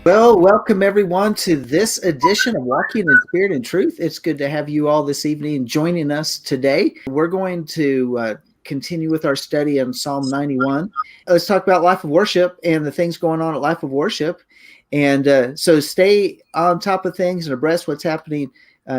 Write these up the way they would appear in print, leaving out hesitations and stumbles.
Well, welcome everyone to this edition of Walking in Spirit and Truth. It's good to have you all this evening joining us today. We're going to continue with our study on Psalm 91. Let's talk about life of worship and the things going on at life of worship. And so stay on top of things and abreast what's happening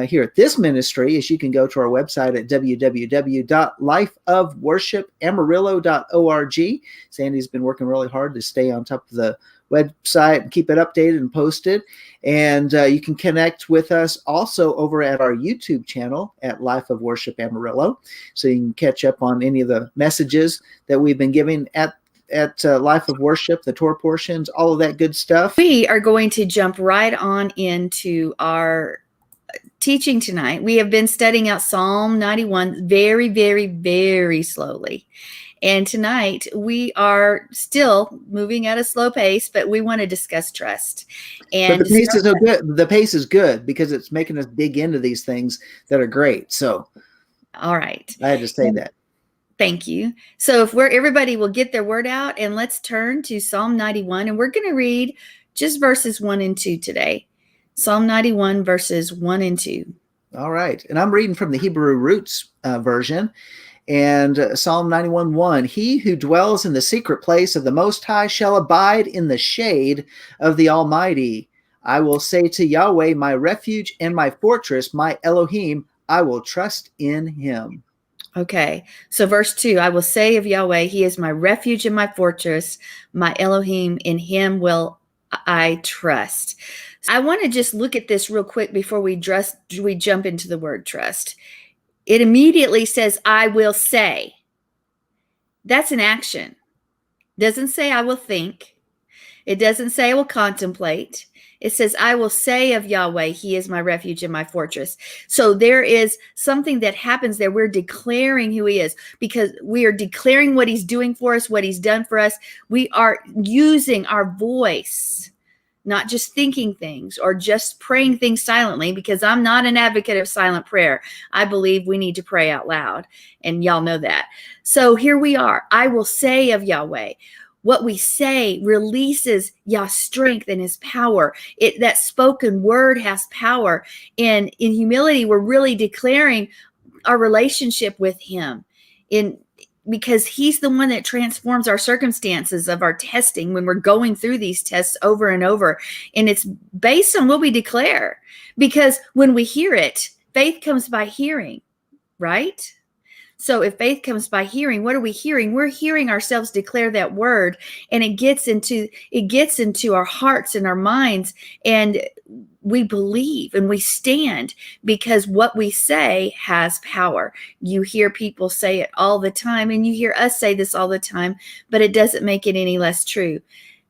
here at this ministry, as you can go to our website at www.lifeofworshipamarillo.org. Sandy's been working really hard to stay on top of the website and keep it updated and posted. And you can connect with us also over at our YouTube channel at Life of Worship Amarillo. So you can catch up on any of the messages that we've been giving at Life of Worship, the Torah portions, all of that good stuff. We are going to jump right on into our teaching tonight. We have been studying out Psalm 91 very, very, very slowly. And tonight we are still moving at a slow pace, but we want to discuss trust. And but the pace is so good. The pace is good because it's making us dig into these things that are great. So, all right, I had to say that. Thank you. So if everybody will get their word out, and let's turn to Psalm 91, and we're going to read just verses 1 and 2 today. Psalm 91 verses 1 and 2. All right. And I'm reading from the Hebrew Roots version. And Psalm 91:1, he who dwells in the secret place of the Most High shall abide in the shade of the Almighty. I will say to Yahweh, my refuge and my fortress, my Elohim, I will trust in him. Okay, so verse 2, I will say of Yahweh, he is my refuge and my fortress, my Elohim, in him will I trust. I want to just look at this real quick before we jump into the word trust. It immediately says, I will say. That's an action. It doesn't say I will think. It doesn't say I will contemplate. It says, I will say of Yahweh, he is my refuge and my fortress. So there is something that happens there. We're declaring who he is because we are declaring what he's doing for us, what he's done for us. We are using our voice, not just thinking things or just praying things silently, because I'm not an advocate of silent prayer. I believe we need to pray out loud, and y'all know that. So here we are. I will say of Yahweh. What we say releases Yah's strength and his power. That spoken word has power. And in humility, we're really declaring our relationship with him because he's the one that transforms our circumstances of our testing when we're going through these tests over and over. And it's based on what we declare, because when we hear it, faith comes by hearing, right? So if faith comes by hearing, what are we hearing? We're hearing ourselves declare that word, and it gets into our hearts and our minds, and we believe and we stand because what we say has power. You hear people say it all the time, and you hear us say this all the time, but it doesn't make it any less true.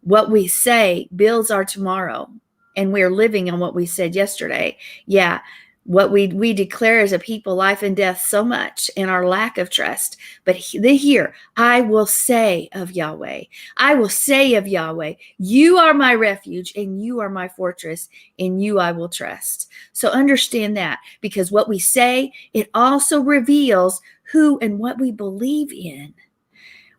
What we say builds our tomorrow, and we're living on what we said yesterday. Yeah. What we declare as a people, life and death, so much in our lack of trust. But here, I will say of Yahweh, I will say of Yahweh, you are my refuge and you are my fortress, in you I will trust. So understand that, because what we say, it also reveals who and what we believe in.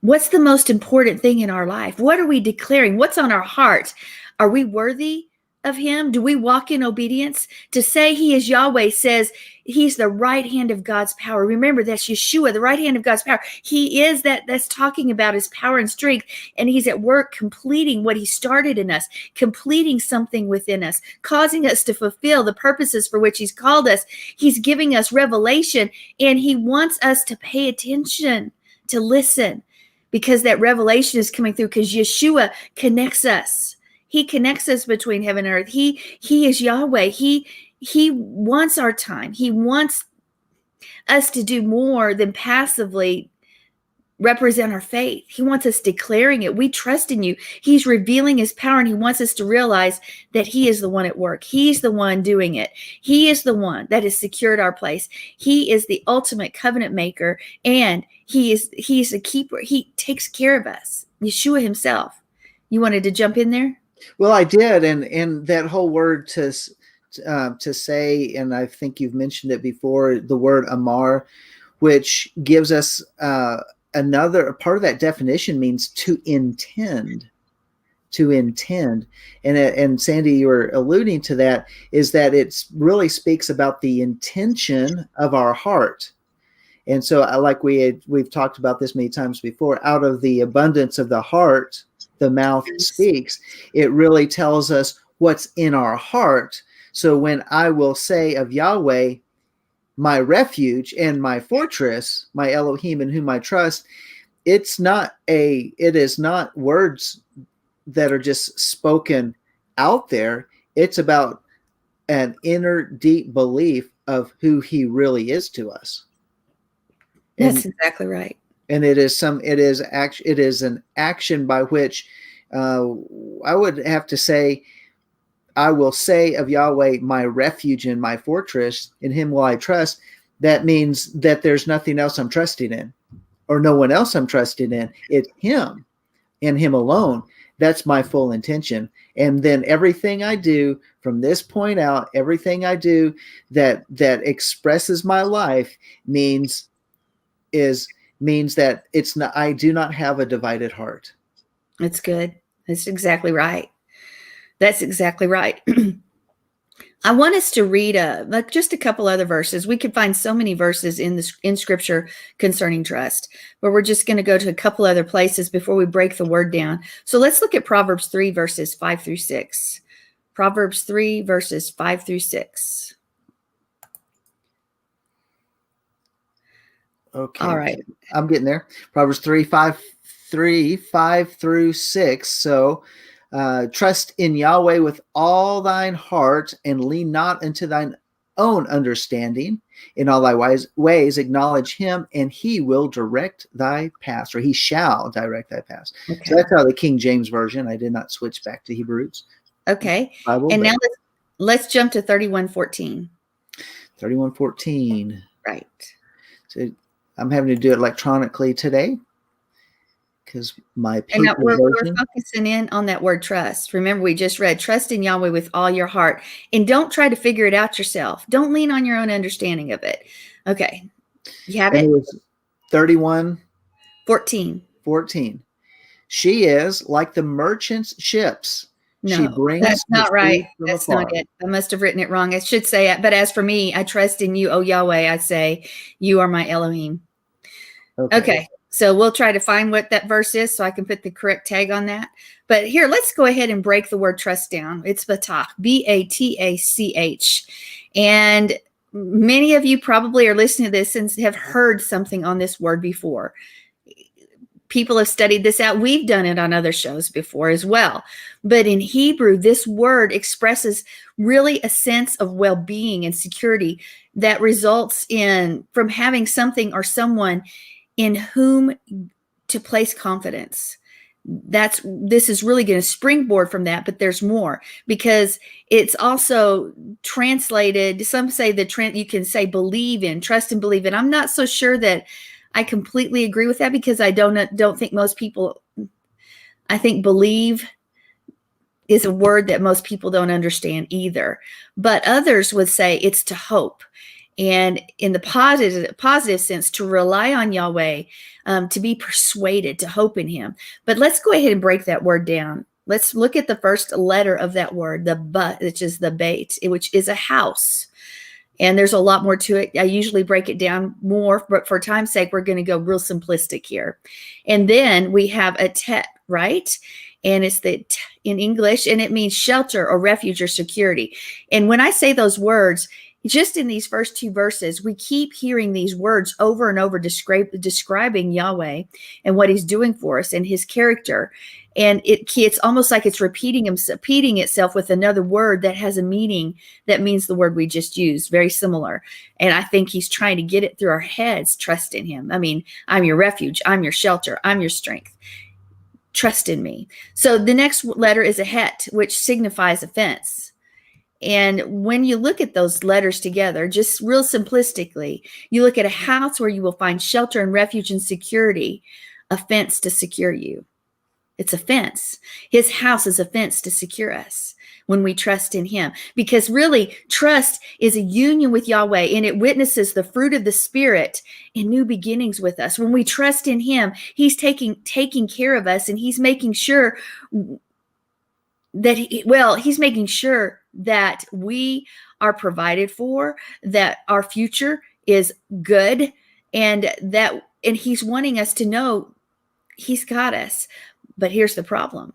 What's the most important thing in our life? What are we declaring? What's on our heart? Are we worthy of him? Do we walk in obedience? To say he is Yahweh says he's the right hand of God's power. Remember, that's Yeshua, the right hand of God's power. He is that's talking about his power and strength, and he's at work completing what he started in us, completing something within us, causing us to fulfill the purposes for which he's called us. He's giving us revelation, and he wants us to pay attention, to listen, because that revelation is coming through, because Yeshua connects us. He connects us between heaven and earth. He is Yahweh. He wants our time. He wants us to do more than passively represent our faith. He wants us declaring it. We trust in you. He's revealing his power, and he wants us to realize that he is the one at work. He's the one doing it. He is the one that has secured our place. He is the ultimate covenant maker, and he's a keeper. He takes care of us. Yeshua himself. You wanted to jump in there? Well, I did, and that whole word to say, and I think you've mentioned it before, the word amar, which gives us another part of that definition, means to intend. to intend. And Sandy, you were alluding to that, is that it really speaks about the intention of our heart. And so like we've talked about this many times before, out of the abundance of the heart, the mouth speaks. It really tells us what's in our heart. So when I will say of Yahweh, my refuge and my fortress, my Elohim in whom I trust, it is not words that are just spoken out there. It's about an inner deep belief of who he really is to us. That's exactly right. And it is an action by which I would have to say, I will say of Yahweh, my refuge and my fortress, in him will I trust. That means that there's nothing else I'm trusting in, or no one else I'm trusting in. It's him and him alone. That's my full intention. And then everything I do from this point out, everything I do that expresses my life means that it's not, I do not have a divided heart. That's good. That's exactly right. That's exactly right. I want us to read just a couple other verses. We could find so many verses in Scripture concerning trust, but we're just going to go to a couple other places before we break the word down. So let's look at Proverbs 3, verses 5 through 6. Proverbs 3, verses 5 through 6. Okay. All right. I'm getting there. Proverbs 5 through 6. So trust in Yahweh with all thine heart, and lean not unto thine own understanding. In all thy ways acknowledge him, and he will direct thy paths, or he shall direct thy paths. Okay. So that's how the King James Version. I did not switch back to Hebrews. Okay. And now let's jump to 31:14. 31:14. Right. So I'm having to do it electronically today, because my paper we're version. focusing in on that word trust. Remember, we just read, trust in Yahweh with all your heart, and don't try to figure it out yourself. Don't lean on your own understanding of it. Okay. You have it? It was 31:14. 14. She is like the merchant's ships. No, she brings that's not right. That's afar. not it. I must have written it wrong. I should say it. But as for me, I trust in you, O Yahweh. I say, you are my Elohim. Okay. So we'll try to find what that verse is so I can put the correct tag on that. But here, let's go ahead and break the word trust down. It's batach, B-A-T-A-C-H. And many of you probably are listening to this and have heard something on this word before. People have studied this out. We've done it on other shows before as well. But in Hebrew, this word expresses really a sense of well-being and security that results from having something or someone in whom to place confidence. This is really going to springboard from that, but there's more, because it's also translated. Some say you can say believe in, trust and believe in. I'm not so sure that I completely agree with that, because I don't think most people, I think believe is a word that most people don't understand either. But others would say it's to hope. And in the positive sense, to rely on Yahweh, to be persuaded, to hope in him. But let's go ahead and break that word down. Let's look at the first letter of that word, the but, which is the beit, which is a house. And there's a lot more to it. I usually break it down more, but for time's sake, we're going to go real simplistic here. And then we have a tet, right? And it's in English, and it means shelter or refuge or security. And when I say those words, just in these first two verses, we keep hearing these words over and over describing Yahweh and what he's doing for us and his character. And it's almost like it's repeating itself with another word that has a meaning that means the word we just used, very similar. And I think he's trying to get it through our heads, trust in him. I mean, I'm your refuge, I'm your shelter, I'm your strength. Trust in me. So the next letter is a het, which signifies a fence. And when you look at those letters together, just real simplistically, you look at a house where you will find shelter and refuge and security, a fence to secure you. It's a fence. His house is a fence to secure us when we trust in him. Because really, trust is a union with Yahweh, and it witnesses the fruit of the Spirit and new beginnings with us. When we trust in him, he's taking care of us, and he's making sure he's making sure that we are provided for, that our future is good, and he's wanting us to know he's got us. But here's the problem.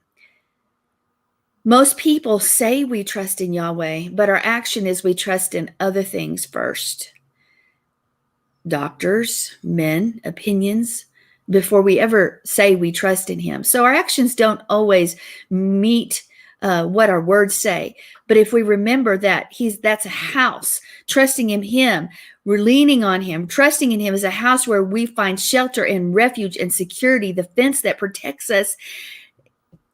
Most people say we trust in Yahweh, but our action is we trust in other things first. Doctors, men, opinions, before we ever say we trust in him. So our actions don't always meet what our words say. But if we remember that that's a house, trusting in him, we're leaning on him, trusting in him is a house where we find shelter and refuge and security, the fence that protects us.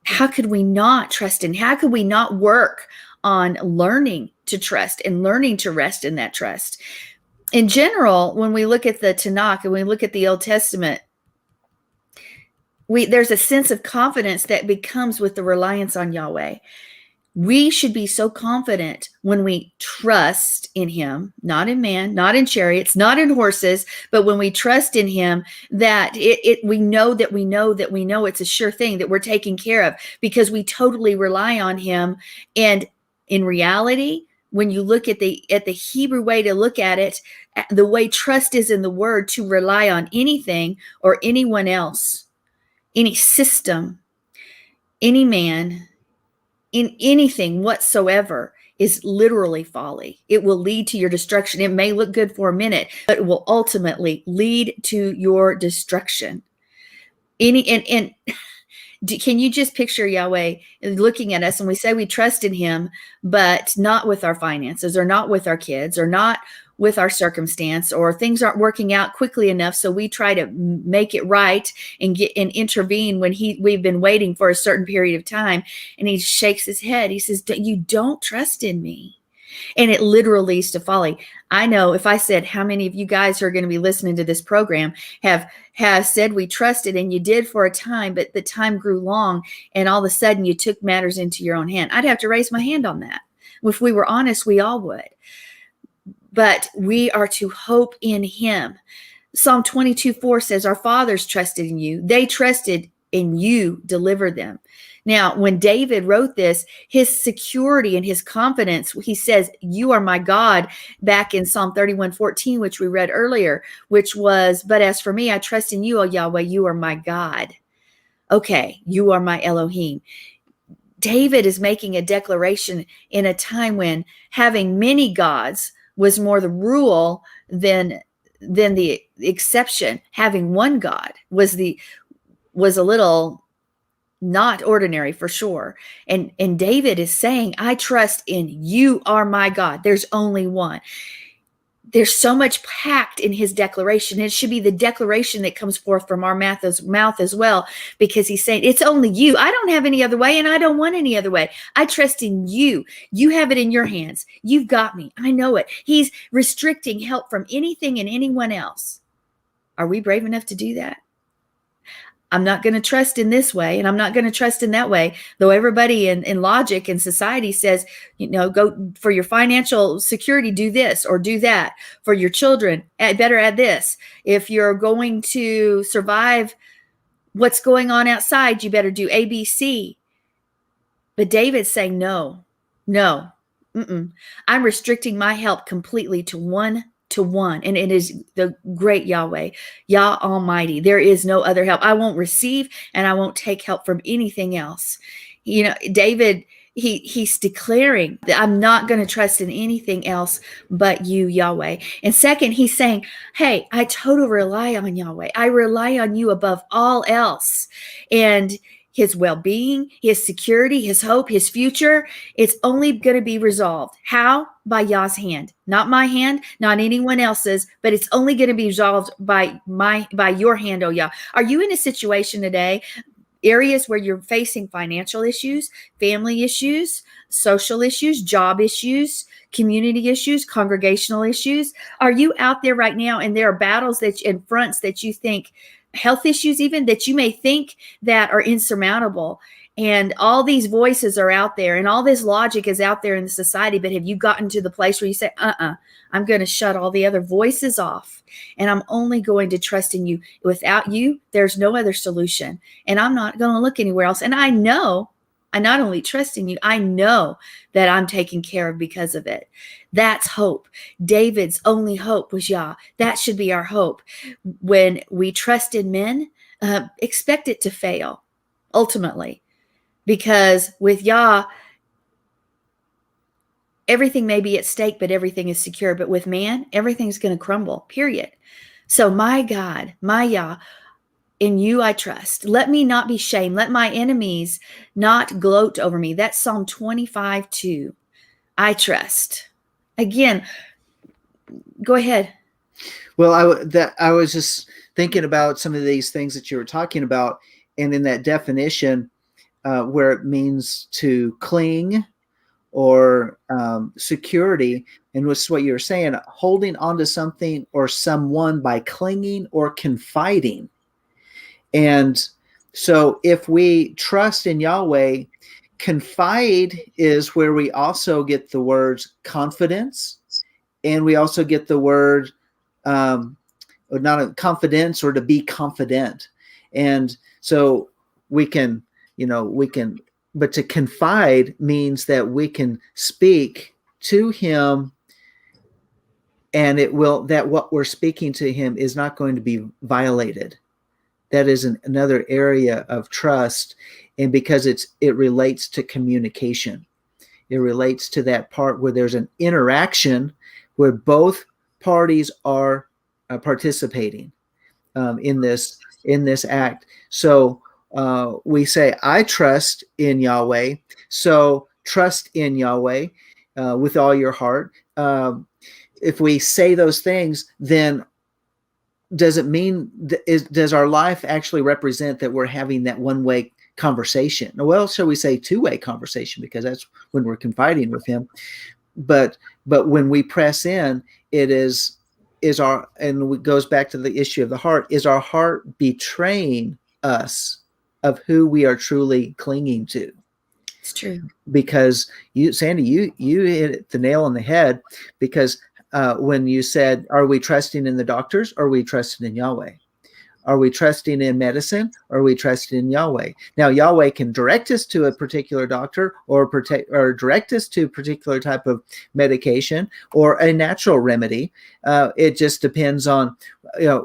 How could we not trust in? How could we not work on learning to trust and learning to rest in that trust? In general, when we look at the Tanakh and we look at the Old Testament, there's a sense of confidence that becomes with the reliance on Yahweh. We should be so confident when we trust in him, not in man, not in chariots, not in horses, but when we trust in him, that we know it's a sure thing that we're taken care of because we totally rely on him. And in reality, when you look at the Hebrew way to look at it, the way trust is in the word, to rely on anything or anyone else, any system, any man, in anything whatsoever, is literally folly. It will lead to your destruction. It may look good for a minute, but it will ultimately lead to your destruction. Can you just picture Yahweh looking at us and we say we trust in him, but not with our finances or not with our kids or not with our circumstance, or things aren't working out quickly enough, so we try to make it right and intervene when we've been waiting for a certain period of time, and he shakes his head. He says, you don't trust in me. And it literally leads to folly. I know if I said how many of you guys who are going to be listening to this program have said we trusted, and you did for a time, but the time grew long and all of a sudden you took matters into your own hand, I'd have to raise my hand on that. If we were honest, we all would. But we are to hope in him. Psalm 22:4 says, our fathers trusted in you. They trusted in you, delivered them. Now, when David wrote this, his security and his confidence, he says, you are my God, back in Psalm 31:14, which we read earlier, which was, but as for me, I trust in you, O Yahweh, you are my God. Okay, you are my Elohim. David is making a declaration in a time when having many gods was more the rule than the exception. Having one God was a little not ordinary, for sure. And David is saying, I trust in you, are my God. There's only one. There's so much packed in his declaration. It should be the declaration that comes forth from our mouth as well, because he's saying, it's only you. I don't have any other way, and I don't want any other way. I trust in you. You have it in your hands. You've got me. I know it. He's restricting help from anything and anyone else. Are we brave enough to do that? I'm not going to trust in this way, and I'm not going to trust in that way. Though everybody in logic and society says, go for your financial security, do this or do that. For your children, better add this. If you're going to survive what's going on outside, you better do A, B, C. But David's saying, no. I'm restricting my help completely to one. And it is the great Yahweh, Yah Almighty. There is no other help. I won't receive and I won't take help from anything else. David, he's declaring that I'm not going to trust in anything else but you, Yahweh. And second, he's saying, hey, I totally rely on Yahweh. I rely on you above all else. And his well-being, his security, his hope, his future, it's only going to be resolved. How? By Yah's hand. Not my hand, not anyone else's, but it's only going to be resolved by your hand, oh Yah. Are you in a situation today, areas where you're facing financial issues, family issues, social issues, job issues, community issues, congregational issues? Are you out there right now and there are battles and fronts that you think, health issues even, that you may think that are insurmountable, and all these voices are out there and all this logic is out there in the society, but have you gotten to the place where you say, I'm going to shut all the other voices off and I'm only going to trust in you? Without you, there's no other solution, and I'm not going to look anywhere else. And I know I not only trust in you, I know that I'm taken care of because of it. That's hope. David's only hope was Yah. That should be our hope. When we trust in men, expect it to fail, ultimately. Because with Yah, everything may be at stake, but everything is secure. But with man, everything's going to crumble, period. So my God, my Yah, in you I trust. Let me not be shamed. Let my enemies not gloat over me. That's Psalm 25:2. I trust. Again, go ahead. Well, I was just thinking about some of these things that you were talking about, and in that definition, where it means to cling or security, and what's what you were saying, holding on to something or someone by clinging or confiding. And so if we trust in Yahweh, confide is where we also get the words confidence, and we also get the word not a confidence or to be confident. And so we can, but to confide means that we can speak to him, and that what we're speaking to him is not going to be violated. That is another area of trust. And because it relates to communication, it relates to that part where there's an interaction where both parties are participating in this act. So we say, I trust in Yahweh. So trust in Yahweh with all your heart. If we say those things, then does it mean, does our life actually represent that we're having that one-way conversation? Well, shall we say two-way conversation, because that's when we're confiding with him. But when we press in, it is our, and it goes back to the issue of the heart, is our heart betraying us of who we are truly clinging to? It's true. Because Sandi, you hit the nail on the head, because when you said, are we trusting in the doctors, or are we trusting in Yahweh? Are we trusting in medicine, or are we trusting in Yahweh? Now, Yahweh can direct us to a particular doctor, or direct us to a particular type of medication or a natural remedy. It just depends on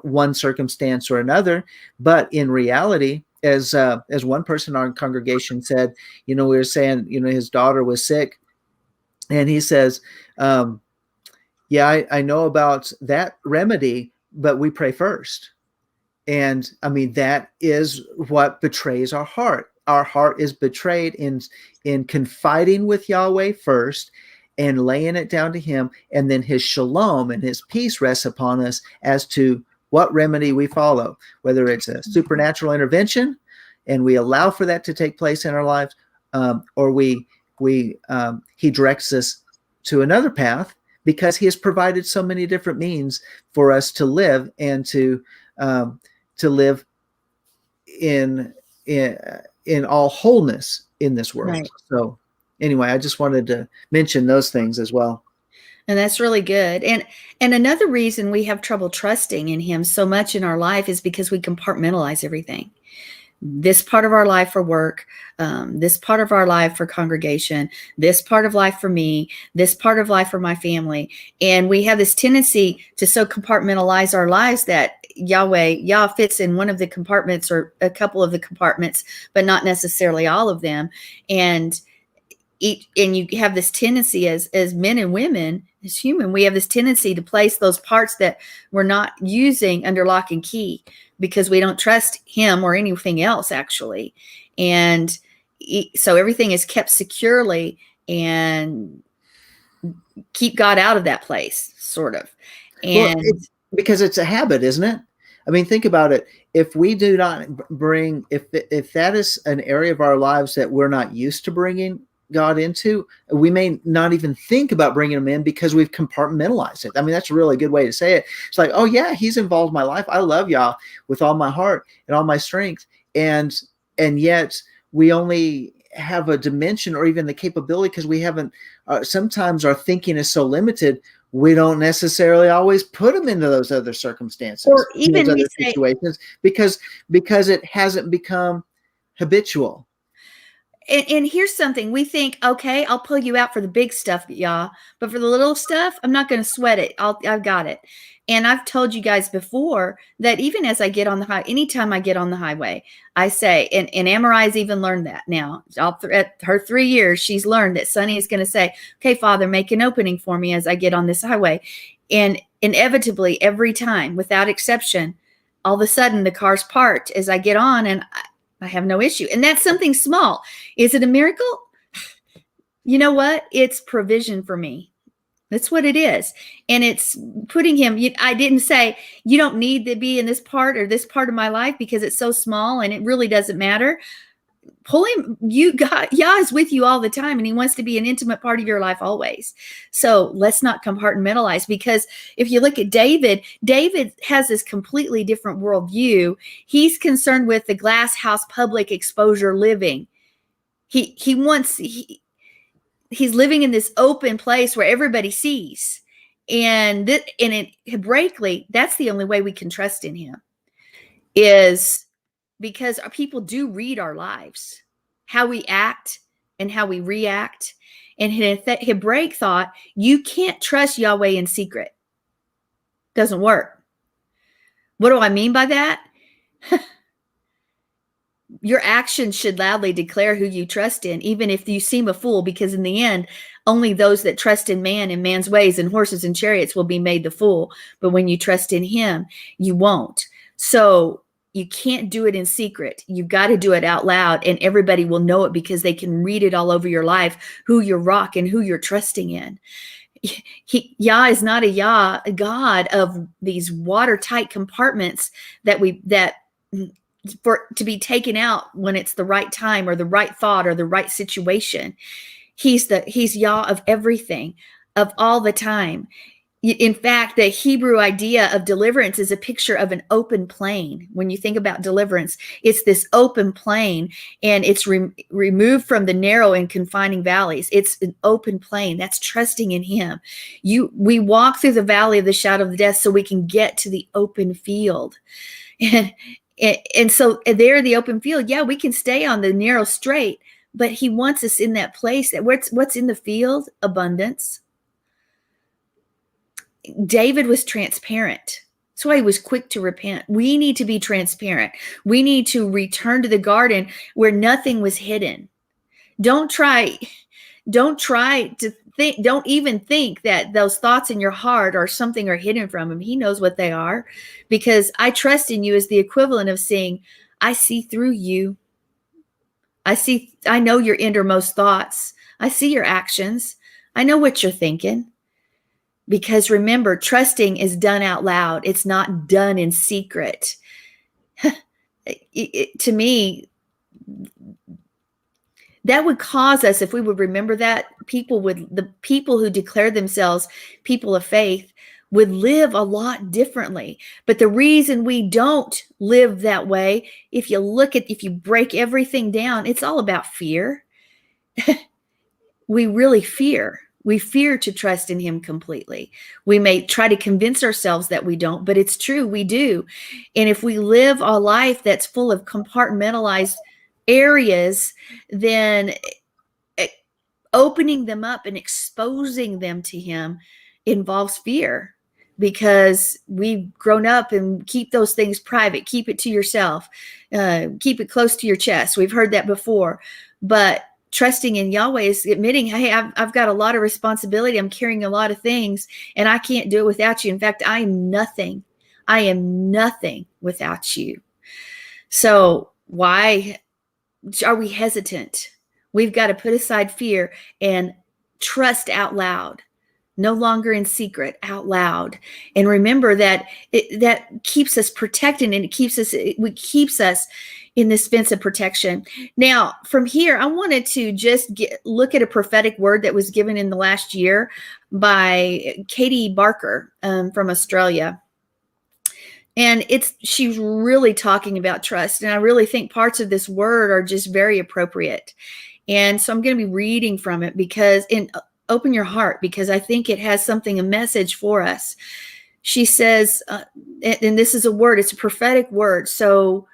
one circumstance or another. But in reality, as one person in our congregation said, we were saying, his daughter was sick, and he says, yeah, I know about that remedy, but we pray first. And I mean, that is what betrays our heart. Our heart is betrayed in confiding with Yahweh first and laying it down to him. And then his shalom and his peace rests upon us as to what remedy we follow, whether it's a supernatural intervention and we allow for that to take place in our lives, or he directs us to another path, because he has provided so many different means for us to live, and to live in all wholeness in this world. Right. So anyway, I just wanted to mention those things as well. And that's really good. And another reason we have trouble trusting in him so much in our life is because we compartmentalize everything. This part of our life for work, this part of our life for congregation, this part of life for me, this part of life for my family. And we have this tendency to so compartmentalize our lives that Yah fits in one of the compartments or a couple of the compartments, but not necessarily all of them. And you have this tendency as men and women, as human, we have this tendency to place those parts that we're not using under lock and key, because we don't trust him or anything else, actually. And so everything is kept securely, and keep God out of that place, sort of. And because it's a habit, isn't it? I mean, think about it. If we do not bring, if that is an area of our lives that we're not used to bringing God into, we may not even think about bringing him in because we've compartmentalized it. I mean, that's a really good way to say it. It's like, oh yeah, he's involved in my life. I love Yah with all my heart and all my strength. And yet we only have a dimension or even the capability, because we haven't, sometimes our thinking is so limited, we don't necessarily always put them into those other circumstances, or even those other situations, because it hasn't become habitual. And here's something we think, okay, I'll pull you out for the big stuff, y'all, but for the little stuff, I'm not going to sweat it. I've got it. And I've told you guys before that even as I get on the anytime I get on the highway, I say, and Amarillo's even learned that now. At her 3 years, she's learned that Sonny is going to say, okay, Father, make an opening for me as I get on this highway. And inevitably, every time, without exception, all of a sudden the car's parked as I get on, and I have no issue. And that's something small. Is it a miracle? You know what? It's provision for me. That's what it is. And it's putting him, I didn't say, you don't need to be in this part or this part of my life because it's so small and it really doesn't matter. Pull him, Yah is with you all the time, and he wants to be an intimate part of your life always. So let's not compartmentalize, because if you look at David has this completely different worldview. He's concerned with the glass house public exposure living. He's living in this open place where everybody sees. And Hebraically, that's the only way we can trust in him, is because our people do read our lives, how we act and how we react. And Hebraic thought, you can't trust Yahweh in secret. Doesn't work. What do I mean by that? Your actions should loudly declare who you trust in, even if you seem a fool, because in the end, only those that trust in man and man's ways and horses and chariots will be made the fool. But when you trust in him, you won't. So you can't do it in secret. You've got to do it out loud, and everybody will know it because they can read it all over your life, who you're rock and who you're trusting in. Yah is not a God of these watertight compartments to be taken out when it's the right time or the right thought or the right situation. He's Yah of everything, of all the time. In fact, the Hebrew idea of deliverance is a picture of an open plain. When you think about deliverance, it's this open plain, and it's removed from the narrow and confining valleys. It's an open plain. That's trusting in him. We walk through the valley of the shadow of death so we can get to the open field. And so there, the open field, yeah, we can stay on the narrow straight, but he wants us in that place that what's in the field? Abundance. David was transparent. That's why he was quick to repent. We need to be transparent. We need to return to the garden where nothing was hidden. Don't try to think, don't even think that those thoughts in your heart are something are hidden from him. He knows what they are, because I trust in you is the equivalent of saying, I see through you. I know your innermost thoughts. I see your actions. I know what you're thinking. Because remember, trusting is done out loud. It's not done in secret. To me, that would cause us, if we would remember that, the people who declare themselves people of faith would live a lot differently. But the reason we don't live that way, if you break everything down, it's all about fear. We really fear. We fear to trust in him completely. We may try to convince ourselves that we don't, but it's true, we do. And if we live a life that's full of compartmentalized areas, then opening them up and exposing them to him involves fear, because we've grown up and keep those things private, keep it to yourself, keep it close to your chest. We've heard that before. But trusting in Yahweh is admitting, hey, I've got a lot of responsibility. I'm carrying a lot of things, and I can't do it without you. In fact, I am nothing. I am nothing without you. So why are we hesitant? We've got to put aside fear and trust out loud, no longer in secret, out loud. And remember that that keeps us protected, and it keeps us in this fence of protection. Now, from here, I wanted to just look at a prophetic word that was given in the last year by Katie Barker from Australia. And she's really talking about trust. And I really think parts of this word are just very appropriate. And so I'm going to be reading from it, because open your heart, because I think it has a message for us. She says, and this is a word, it's a prophetic word. So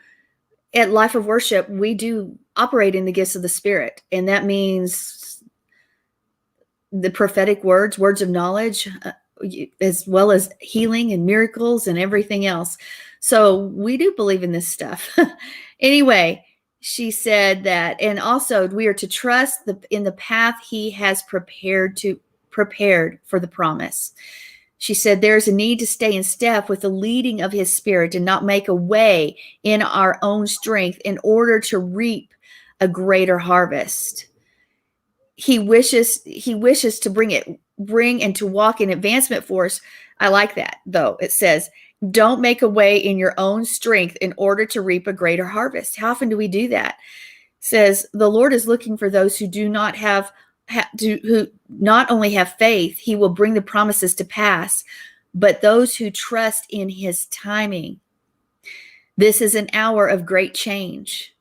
at Life of Worship, we do operate in the gifts of the Spirit. And that means the prophetic words of knowledge, as well as healing and miracles and everything else. So we do believe in this stuff. Anyway, she said that, and also we are to trust in the path he has prepared for the promise. She said there's a need to stay in step with the leading of his Spirit and not make a way in our own strength in order to reap a greater harvest. He wishes to bring and to walk in advancement for us. I like that, though. It says, don't make a way in your own strength in order to reap a greater harvest. How often do we do that? It says the Lord is looking for those who do not who not only have faith, he will bring the promises to pass, but those who trust in his timing. This is an hour of great change.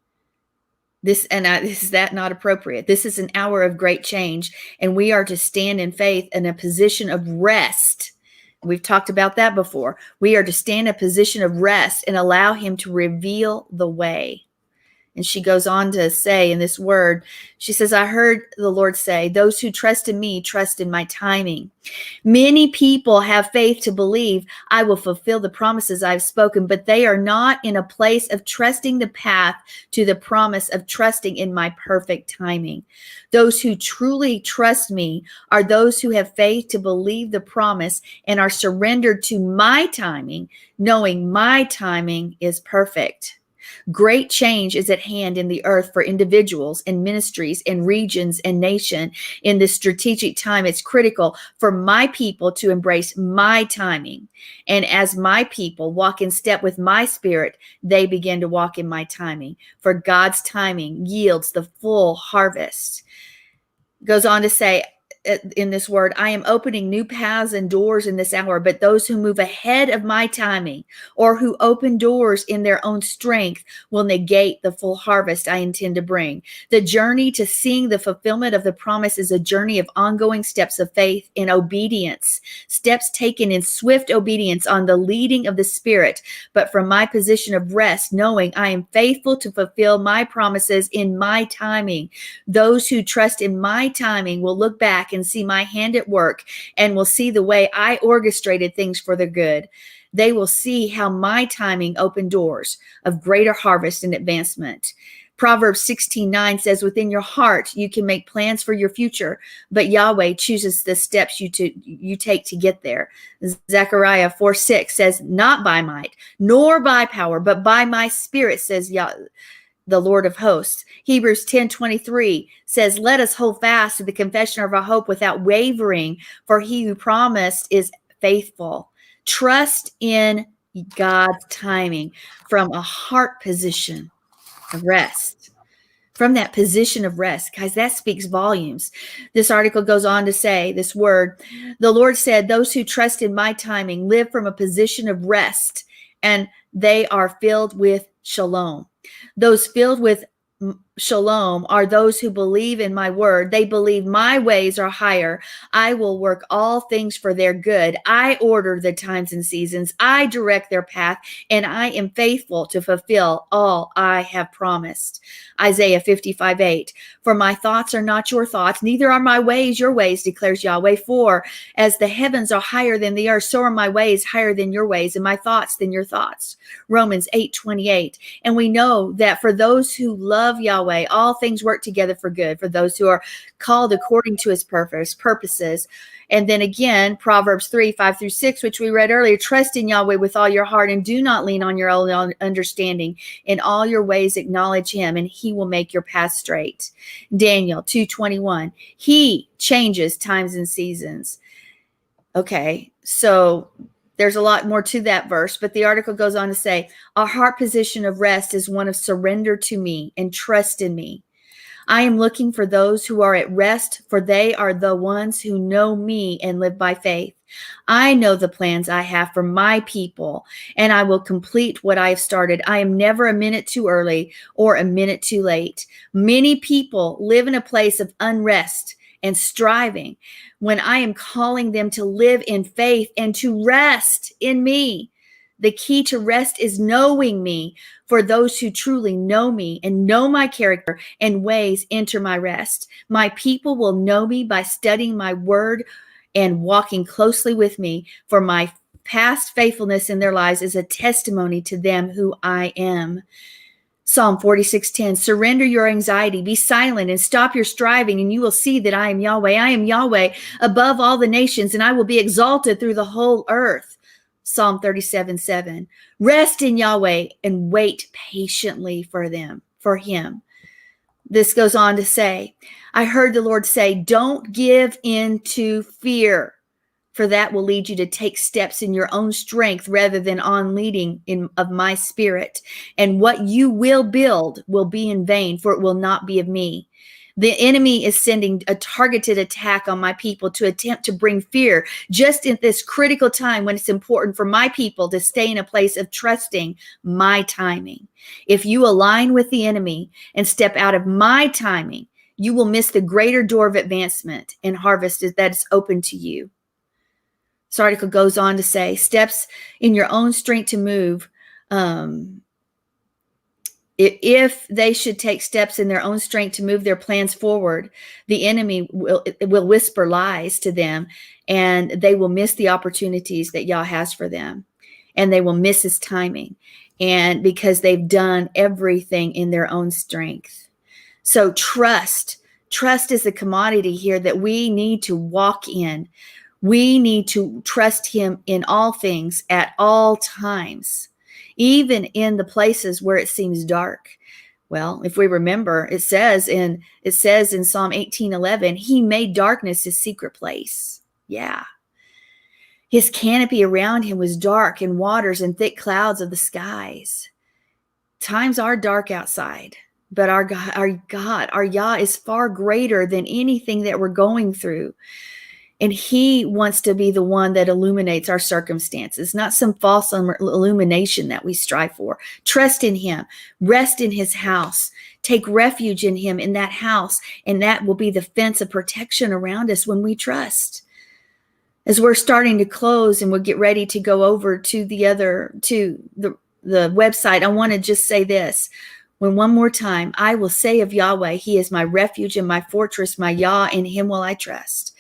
Is that not appropriate? This is an hour of great change, and we are to stand in faith in a position of rest. We've talked about that before. We are to stand in a position of rest and allow him to reveal the way. And she goes on to say in this word, she says, I heard the Lord say, those who trust in me, trust in my timing. Many people have faith to believe I will fulfill the promises I've spoken, but they are not in a place of trusting the path to the promise of trusting in my perfect timing. Those who truly trust me are those who have faith to believe the promise and are surrendered to my timing, knowing my timing is perfect. Great change is at hand in the earth for individuals and ministries and regions and nation. In this strategic time, it's critical for my people to embrace my timing. And as my people walk in step with my Spirit, they begin to walk in my timing. For God's timing yields the full harvest. Goes on to say, in this word, I am opening new paths and doors in this hour, but those who move ahead of my timing or who open doors in their own strength will negate the full harvest I intend to bring. The journey to seeing the fulfillment of the promise is a journey of ongoing steps of faith and obedience, steps taken in swift obedience on the leading of the Spirit, but from my position of rest, knowing I am faithful to fulfill my promises in my timing. Those who trust in my timing will look back and see my hand at work and will see the way I orchestrated things for their good. They will see how my timing opened doors of greater harvest and advancement. Proverbs 16:9 says, within your heart, you can make plans for your future, but Yahweh chooses the steps you take to get there. Zechariah 4:6 says, not by might, nor by power, but by my Spirit, says the Lord of hosts. Hebrews 10:23 says, let us hold fast to the confession of our hope without wavering, for he who promised is faithful. Trust in God's timing from a heart position of rest. From that position of rest, guys, that speaks volumes. This article goes on to say this word, the Lord said, those who trust in my timing live from a position of rest, and they are filled with shalom. Those filled with shalom are those who believe in my word. They believe my ways are higher. I will work all things for their good. I order the times and seasons. I direct their path, and I am faithful to fulfill all I have promised. Isaiah 55:8. For my thoughts are not your thoughts, neither are my ways your ways, declares Yahweh. For as the heavens are higher than the earth, so are my ways higher than your ways, and my thoughts than your thoughts. Romans 8:28. And we know that for those who love Yahweh, all things work together for good, for those who are called according to his purposes. And then again, Proverbs 3:5-6, which we read earlier, trust in Yahweh with all your heart and do not lean on your own understanding. In all your ways acknowledge him, and he will make your path straight. Daniel 2:21, he changes times and seasons. Okay, so there's a lot more to that verse, but the article goes on to say, our heart position of rest is one of surrender to me and trust in me. I am looking for those who are at rest, for they are the ones who know me and live by faith. I know the plans I have for my people, and I will complete what I have started. I am never a minute too early or a minute too late. Many people live in a place of unrest and striving when I am calling them to live in faith and to rest in me. The key to rest is knowing me. For those who truly know me and know my character and ways enter my rest. My people will know me by studying my word and walking closely with me. For my past faithfulness in their lives is a testimony to them who I am. Psalm 46:10, surrender your anxiety, be silent and stop your striving, and you will see that I am Yahweh. I am Yahweh above all the nations, and I will be exalted through the whole earth. Psalm 37:7, rest in Yahweh and wait patiently for him. This goes on to say, I heard the Lord say, don't give in to fear, for that will lead you to take steps in your own strength rather than on leading of my spirit. And what you will build will be in vain, for it will not be of me. The enemy is sending a targeted attack on my people to attempt to bring fear just in this critical time when it's important for my people to stay in a place of trusting my timing. If you align with the enemy and step out of my timing, you will miss the greater door of advancement and harvest that is open to you. This article goes on to say, steps in your own strength to move. If they should take steps in their own strength to move their plans forward, the enemy will whisper lies to them, and they will miss the opportunities that Yah has for them, and they will miss his timing, and because they've done everything in their own strength. So trust is a commodity here that we need to walk in. We need to trust him in all things at all times, even in the places where it seems dark. Well, if we remember, it says in Psalm 18:11, he made darkness his secret place. Yeah. His canopy around him was dark, and waters and thick clouds of the skies. Times are dark outside, but our Yah is far greater than anything that we're going through. And he wants to be the one that illuminates our circumstances, not some false illumination that we strive for. Trust in him. Rest in his house. Take refuge in him in that house. And that will be the fence of protection around us when we trust. As we're starting to close and we'll get ready to go over to the website, I want to just say this. One more time, I will say of Yahweh, he is my refuge and my fortress, my Yah, in him will I trust.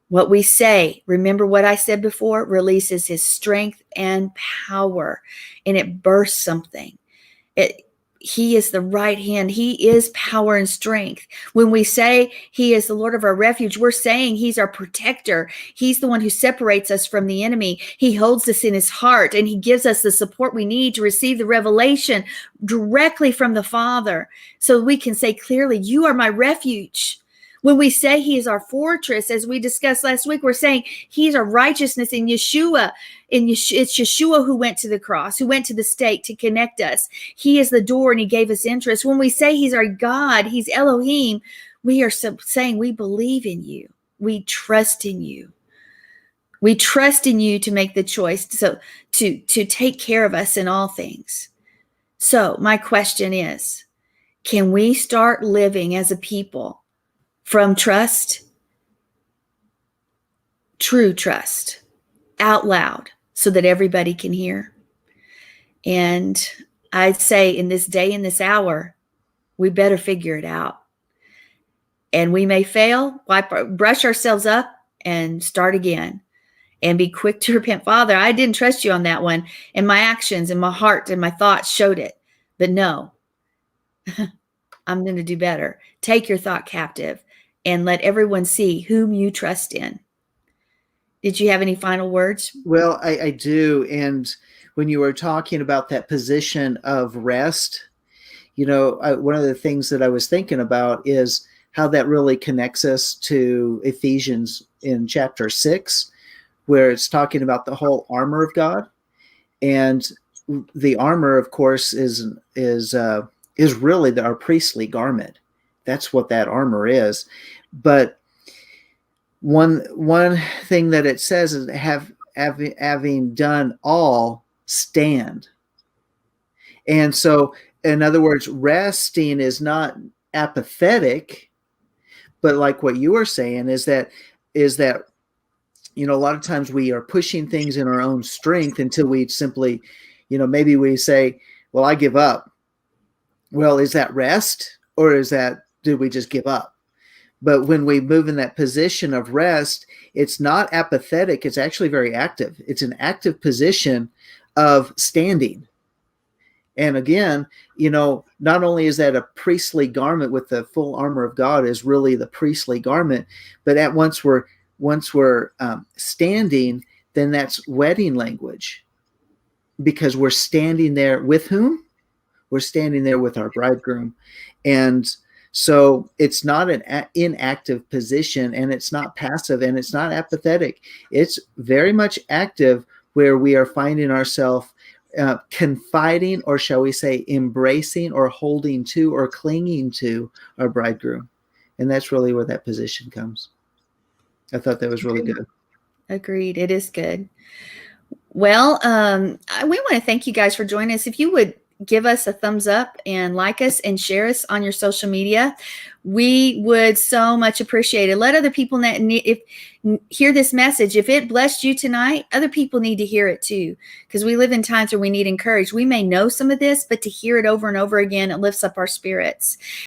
What we say, remember what I said before, releases his strength and power, and it bursts something. He is the right hand. He is power and strength. When we say he is the Lord of our refuge, we're saying he's our protector. He's the one who separates us from the enemy. He holds us in his heart, and he gives us the support we need to receive the revelation directly from the Father, so we can say clearly, you are my refuge. When we say he is our fortress, as we discussed last week, we're saying he's our righteousness in Yeshua. It's Yeshua who went to the cross, who went to the stake to connect us. He is the door, and he gave us interest. When we say he's our God, he's Elohim, we are saying we believe in you. We trust in you. We trust in you to make the choice to take care of us in all things. So my question is, can we start living as a people from trust, true trust, out loud so that everybody can hear? And I'd say in this day, in this hour, we better figure it out. And we may fail, brush ourselves up and start again and be quick to repent. Father, I didn't trust you on that one. And my actions and my heart and my thoughts showed it. But no, I'm going to do better. Take your thought captive and let everyone see whom you trust in. Did you have any final words? Well, I do. And when you were talking about that position of rest, one of the things that I was thinking about is how that really connects us to Ephesians in chapter 6, where it's talking about the whole armor of God. And the armor, of course, is really our priestly garment. That's what that armor is. But one thing that it says is having done all, stand. And so, in other words, resting is not apathetic, but like what you were saying is that a lot of times we are pushing things in our own strength until we simply, maybe we say, well, I give up. Well, is that rest, or did we just give up? But when we move in that position of rest, it's not apathetic. It's actually very active. It's an active position of standing. And again, not only is that a priestly garment with the full armor of God is really the priestly garment, but once we're standing, then that's wedding language, because we're standing there with whom? We're standing there with our bridegroom. And so it's not an inactive position, and it's not passive, and it's not apathetic. It's very much active, where we are finding ourselves confiding, or shall we say embracing, or holding to, or clinging to our bridegroom. And that's really where that position comes. I thought that was really good. Agreed. It is good. Well, we want to thank you guys for joining us. If you would give us a thumbs up and like us and share us on your social media, we would so much appreciate it. Let other people hear this message. If it blessed you tonight, other people need to hear it too, because we live in times where we need encouraged. We may know some of this, but to hear it over and over again, it lifts up our spirits.